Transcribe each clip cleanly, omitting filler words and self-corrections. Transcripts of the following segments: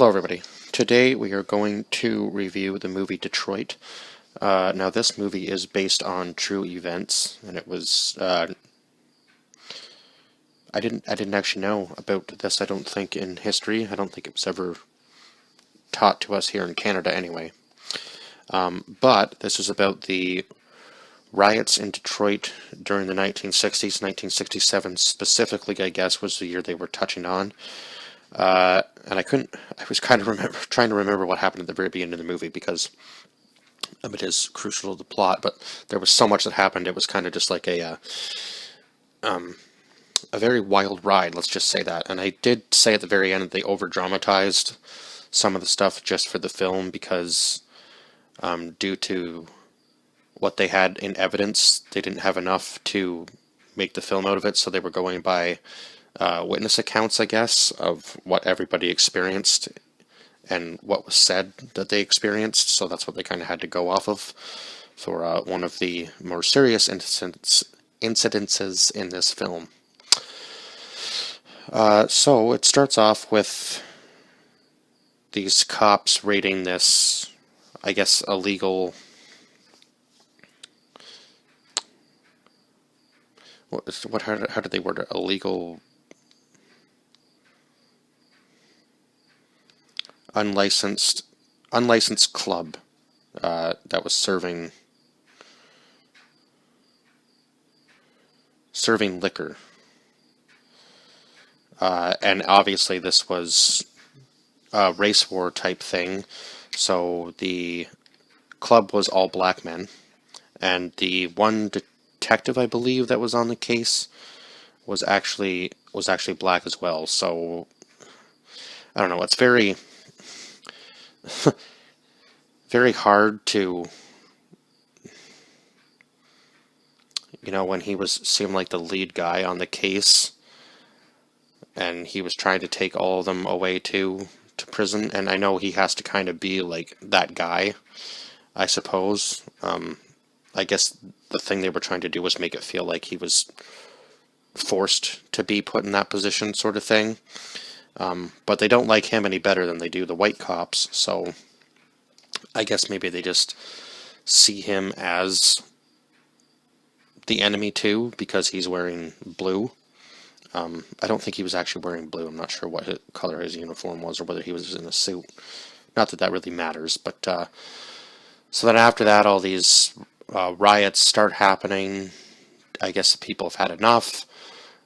Hello everybody. Today we are going to review the movie Detroit. Now this movie is based on true events, and it was, I didn't actually know about this, I don't think, in history. I don't think it was ever taught to us here in Canada anyway. But this is about the riots in Detroit during the 1960s, 1967 specifically, I guess, was the year they were touching on. And I was kind of trying to remember what happened at the very beginning of the movie because it is crucial to the plot, but there was so much that happened, it was kind of just like a very wild ride, let's just say that. And I did say at the very end that they over-dramatized some of the stuff just for the film because due to what they had in evidence, they didn't have enough to make the film out of it, so they were going by witness accounts, I guess, of what everybody experienced and what was said that they experienced, so that's what they kind of had to go off of for one of the more serious incidences in this film. So it starts off with these cops raiding this, I guess, illegal... How did they word it? Illegal... unlicensed club that was serving liquor, and obviously this was a race war type thing. So the club was all black men, and the one detective, I believe, that was on the case was actually black as well. So I don't know. It's very very hard to, when he seemed like the lead guy on the case, and he was trying to take all of them away to prison, and I know he has to kind of be like that guy, I suppose. I guess the thing they were trying to do was make it feel like he was forced to be put in that position, sort of thing. But they don't like him any better than they do the white cops, so I guess maybe they just see him as the enemy too, because he's wearing blue. I don't think he was actually wearing blue. I'm not sure what color his uniform was, or whether he was in a suit. Not that that really matters, but so then after that, all these riots start happening. I guess the people have had enough.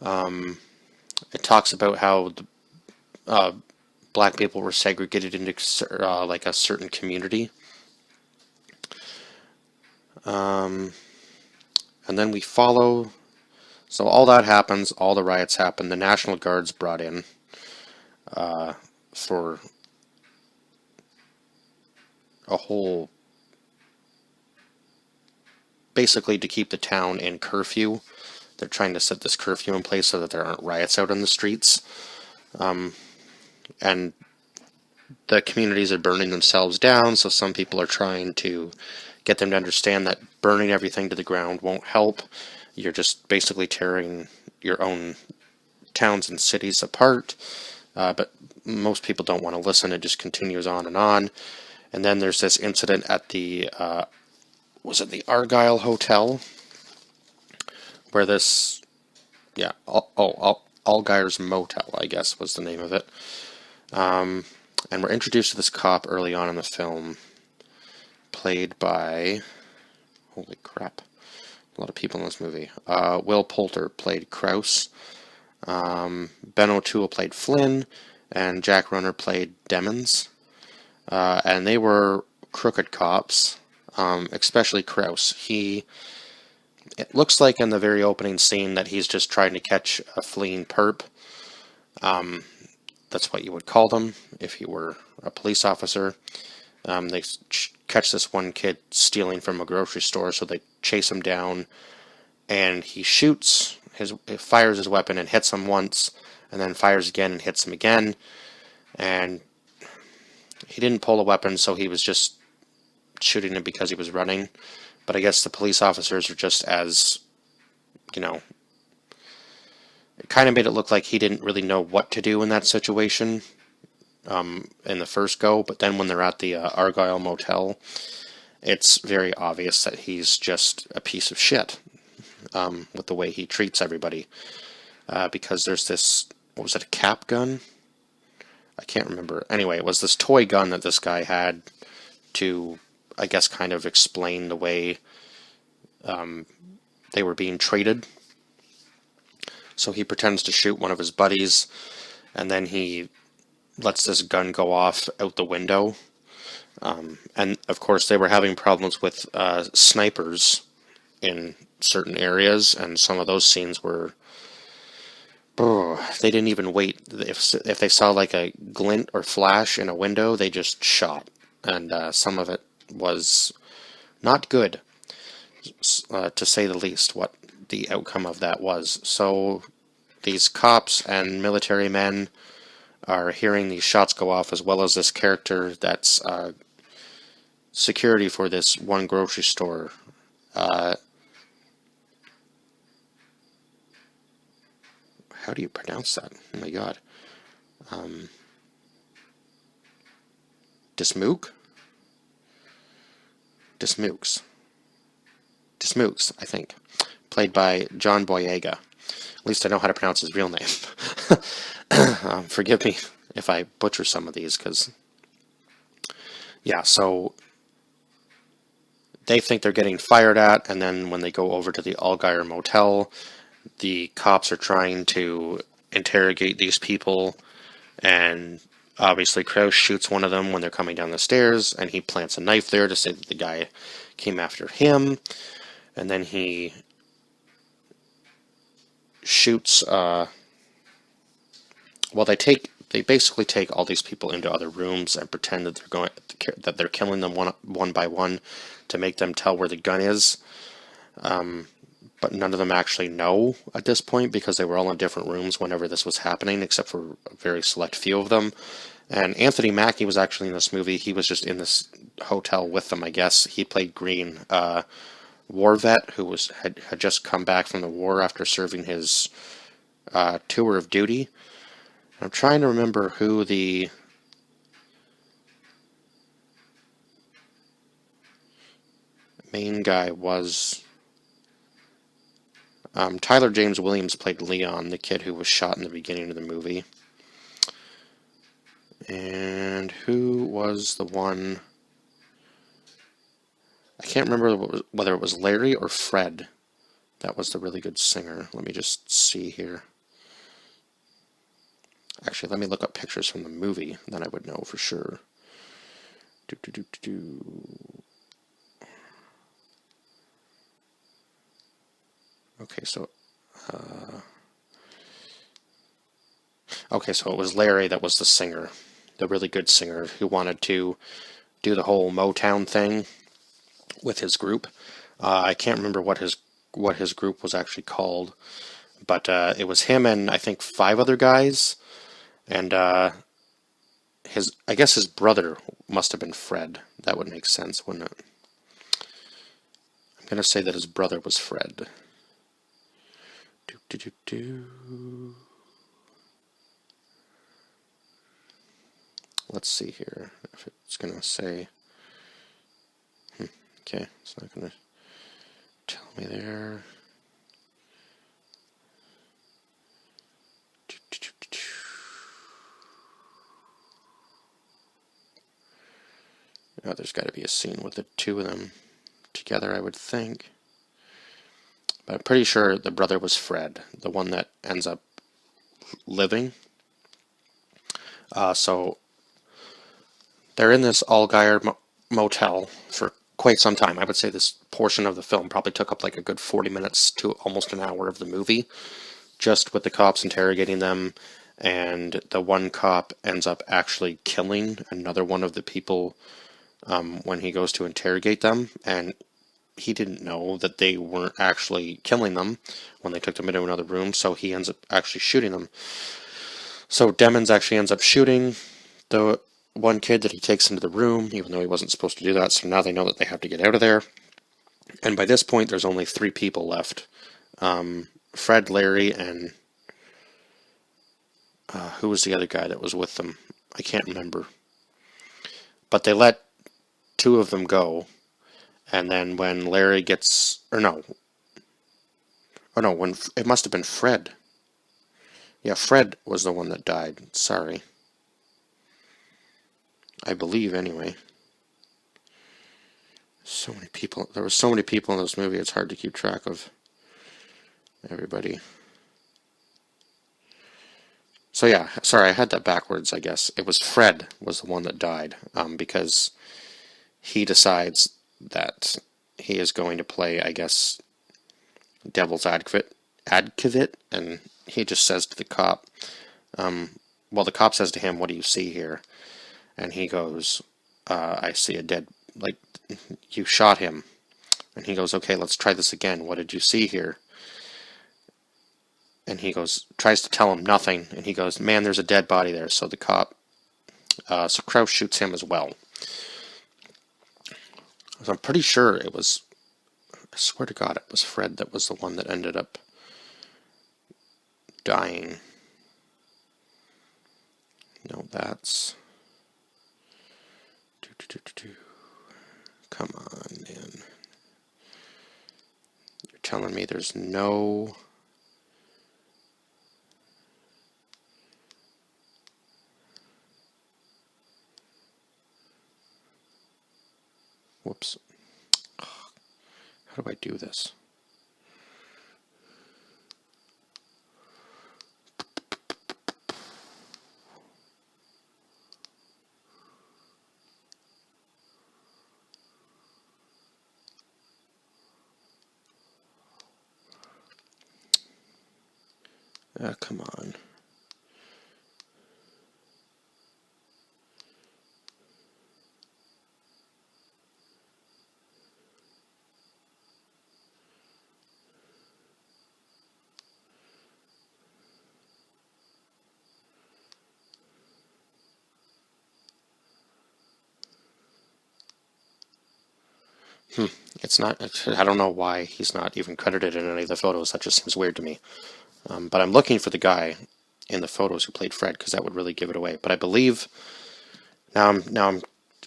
It talks about how the black people were segregated into like a certain community. And then we follow, so all that happens, all the riots happen, the National Guard's brought in for a whole, basically to keep the town in curfew. They're trying to set this curfew in place so that there aren't riots out on the streets. And the communities are burning themselves down, so some people are trying to get them to understand that burning everything to the ground won't help. You're just basically tearing your own towns and cities apart. But most people don't want to listen. It just continues on and on. And then there's this incident at the, was it the Argyle Hotel? Where this, yeah, Algire's Motel, I guess, was the name of it. And we're introduced to this cop early on in the film, played by, holy crap, a lot of people in this movie. Will Poulter played Krause, Ben O'Toole played Flynn, and Jack Runner played Demmons. And they were crooked cops, especially Krause. It looks like in the very opening scene that he's just trying to catch a fleeing perp. That's what you would call them if you were a police officer. They catch this one kid stealing from a grocery store, so they chase him down, and he fires his weapon and hits him once, and then fires again and hits him again, and he didn't pull a weapon, so he was just shooting him because he was running. But I guess the police officers are just as, it kind of made it look like he didn't really know what to do in that situation. in the first go, but then when they're at the Argyle Motel, it's very obvious that he's just a piece of shit with the way he treats everybody. Because there's this, what was it, a cap gun? I can't remember. Anyway, it was this toy gun that this guy had to, I guess, kind of explain the way they were being treated. So he pretends to shoot one of his buddies, and then he lets this gun go off out the window. And of course, they were having problems with snipers in certain areas, and some of those scenes were, they didn't even wait. If they saw like a glint or flash in a window, they just shot. And some of it was not good, to say the least, what the outcome of that was. So these cops and military men are hearing these shots go off, as well as this character that's security for this one grocery store. How do you pronounce that? Oh my god. Dismook? Dismooks, I think. Played by John Boyega. At least I know how to pronounce his real name. Forgive me if I butcher some of these, because... yeah, so... they think they're getting fired at, and then when they go over to the Allgaier Motel, the cops are trying to interrogate these people, and obviously Krauss shoots one of them when they're coming down the stairs, and he plants a knife there to say that the guy came after him, and then he shoots, well, they basically take all these people into other rooms and pretend that they're killing them one by one to make them tell where the gun is. But none of them actually know at this point, because they were all in different rooms whenever this was happening, except for a very select few of them. And Anthony Mackie was actually in this movie. He was just in this hotel with them, I guess. He played Green, war vet who had just come back from the war after serving his tour of duty. I'm trying to remember who the main guy was. Tyler James Williams played Leon, the kid who was shot in the beginning of the movie. And who was the one... I can't remember whether it was Larry or Fred. That was the really good singer. Let me just see here. Actually, let me look up pictures from the movie, then I would know for sure. Okay, so... okay, so it was Larry that was the singer. The really good singer who wanted to do the whole Motown thing with his group. I can't remember what his group was actually called, but it was him and I think 5 other guys, and I guess his brother must have been Fred. That would make sense, wouldn't it? I'm gonna say that his brother was Fred. Let's see here if it's gonna say. Okay, it's not gonna tell me there. Oh, there's got to be a scene with the 2 of them together, I would think. But I'm pretty sure the brother was Fred, the one that ends up living. So they're in this Allgaier motel for quite some time. I would say this portion of the film probably took up like a good 40 minutes to almost an hour of the movie, just with the cops interrogating them, and the one cop ends up actually killing another one of the people when he goes to interrogate them, and he didn't know that they weren't actually killing them when they took them into another room, so he ends up actually shooting them. So Demmons actually ends up shooting the one kid that he takes into the room, even though he wasn't supposed to do that, so now they know that they have to get out of there. And by this point, there's only 3 people left. Fred, Larry, and... who was the other guy that was with them? I can't remember. But they let two of them go, and then when Larry gets, when it must have been Fred. Yeah, Fred was the one that died. Sorry. I believe, anyway. So many people. There were so many people in this movie, it's hard to keep track of everybody. So yeah, sorry, I had that backwards, I guess. It was Fred was the one that died, because he decides that he is going to play, I guess, devil's advocate, and he just says to the cop, the cop says to him, "What do you see here?" And he goes, "I see a dead, like, you shot him." And he goes, "Okay, let's try this again. What did you see here?" And he tries to tell him nothing, and he goes, "Man, there's a dead body there." So the cop, so Krauss shoots him as well. So I'm pretty sure it was, I swear to God, it was Fred that was the one that ended up dying. No, that's... Come on, man. You're telling me there's no... Whoops. How do I do this? Come on. It's not, I don't know why he's not even credited in any of the photos. That just seems weird to me. But I'm looking for the guy in the photos who played Fred, because that would really give it away. But I believe, now I'm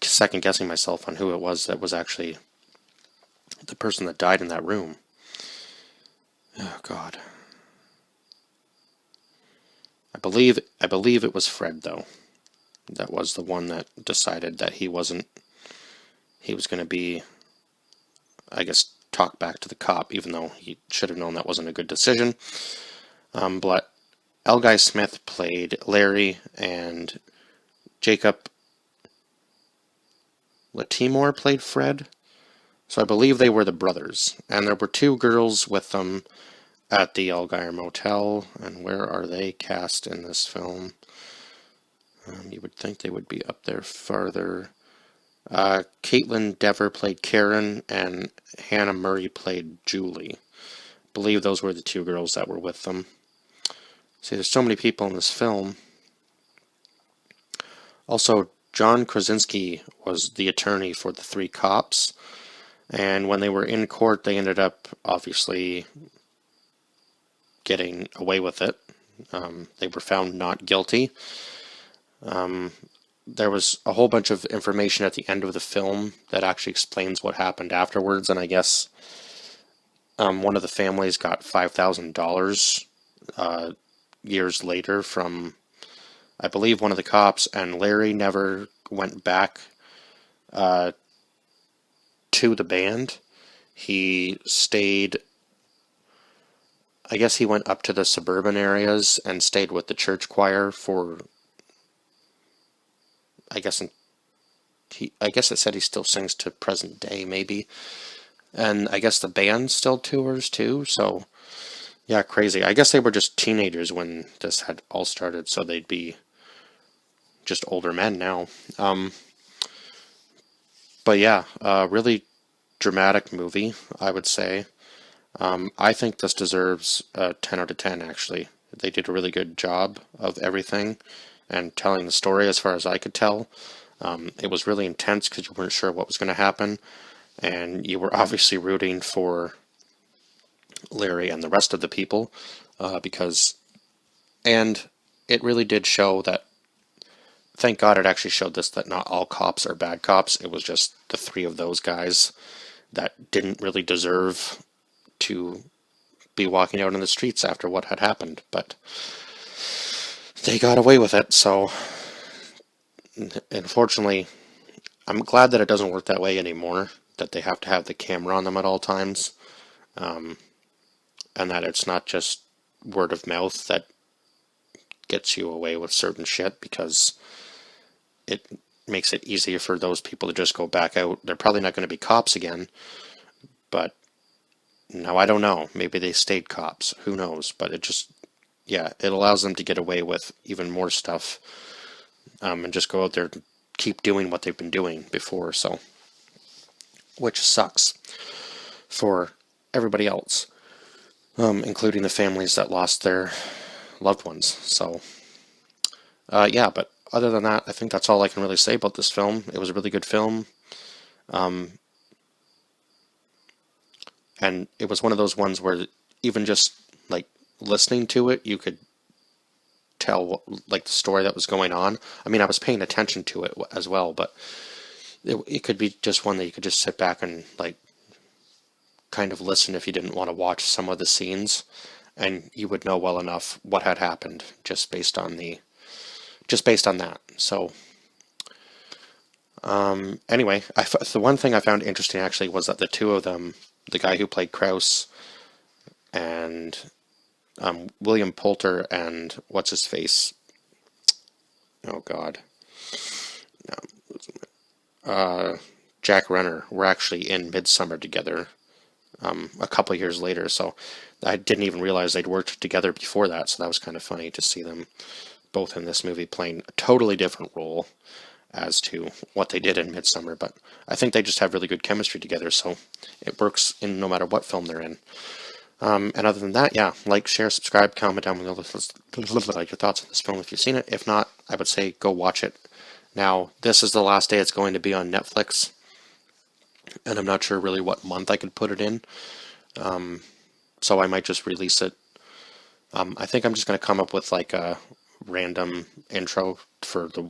second guessing myself on who it was that was actually the person that died in that room. Oh, God. I believe it was Fred, though. That was the one that decided that he was going to be, I guess, talk back to the cop, even though he should have known that wasn't a good decision. But L. Guy Smith played Larry, and Jacob Latimore played Fred. So I believe they were the brothers. And there were two girls with them at the Elgire Motel. And where are they cast in this film? You would think they would be up there farther. Caitlin Dever played Karen, and Hannah Murray played Julie. I believe those were the two girls that were with them. See, there's so many people in this film. Also, John Krasinski was the attorney for the three cops. And when they were in court, they ended up, obviously, getting away with it. They were found not guilty. There was a whole bunch of information at the end of the film that actually explains what happened afterwards, and I guess one of the families got $5,000 years later from, I believe, one of the cops, and Larry never went back to the band. He stayed, I guess he went up to the suburban areas and stayed with the church choir for, I guess it said he still sings to present day, maybe. And I guess the band still tours too, so yeah, crazy. I guess they were just teenagers when this had all started, so they'd be just older men now. But yeah, really dramatic movie, I would say. I think this deserves a 10 out of 10, actually. They did a really good job of everything and telling the story as far as I could tell. It was really intense because you weren't sure what was going to happen, and you were obviously rooting for Larry and the rest of the people, and it really did show that thank God it actually showed this, that not all cops are bad cops. It was just the three of those guys that didn't really deserve to be walking out in the streets after what had happened, but they got away with it. So unfortunately, I'm glad that it doesn't work that way anymore, that they have to have the camera on them at all times, and that it's not just word of mouth that gets you away with certain shit, because it makes it easier for those people to just go back out. They're probably not going to be cops again, but now I don't know. Maybe they stayed cops. Who knows? But it just, yeah, it allows them to get away with even more stuff, and just go out there and keep doing what they've been doing before. So, which sucks for everybody else, including the families that lost their loved ones. So, yeah, but other than that, I think that's all I can really say about this film. It was a really good film. And it was one of those ones where even just like listening to it, you could tell what, like, the story that was going on. I mean, I was paying attention to it as well, but it could be just one that you could just sit back and like kind of listen if you didn't want to watch some of the scenes, and you would know well enough what had happened just based on that. So anyway, the one thing I found interesting actually was that the two of them, the guy who played Krause and William Poulter and what's his face? Oh God, Jack Renner, were actually in Midsummer together a couple of years later. So I didn't even realize they'd worked together before that. So that was kind of funny to see them both in this movie playing a totally different role as to what they did in Midsummer. But I think they just have really good chemistry together, so it works in no matter what film they're in. And other than that, yeah, like, share, subscribe, comment down below like your thoughts on this film if you've seen it. If not, I would say go watch it. Now, this is the last day it's going to be on Netflix, and I'm not sure really what month I could put it in, so I might just release it. I think I'm just going to come up with like a random intro for the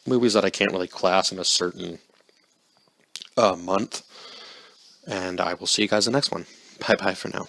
movies that I can't really class in a certain month, and I will see you guys in the next one. Bye bye for now.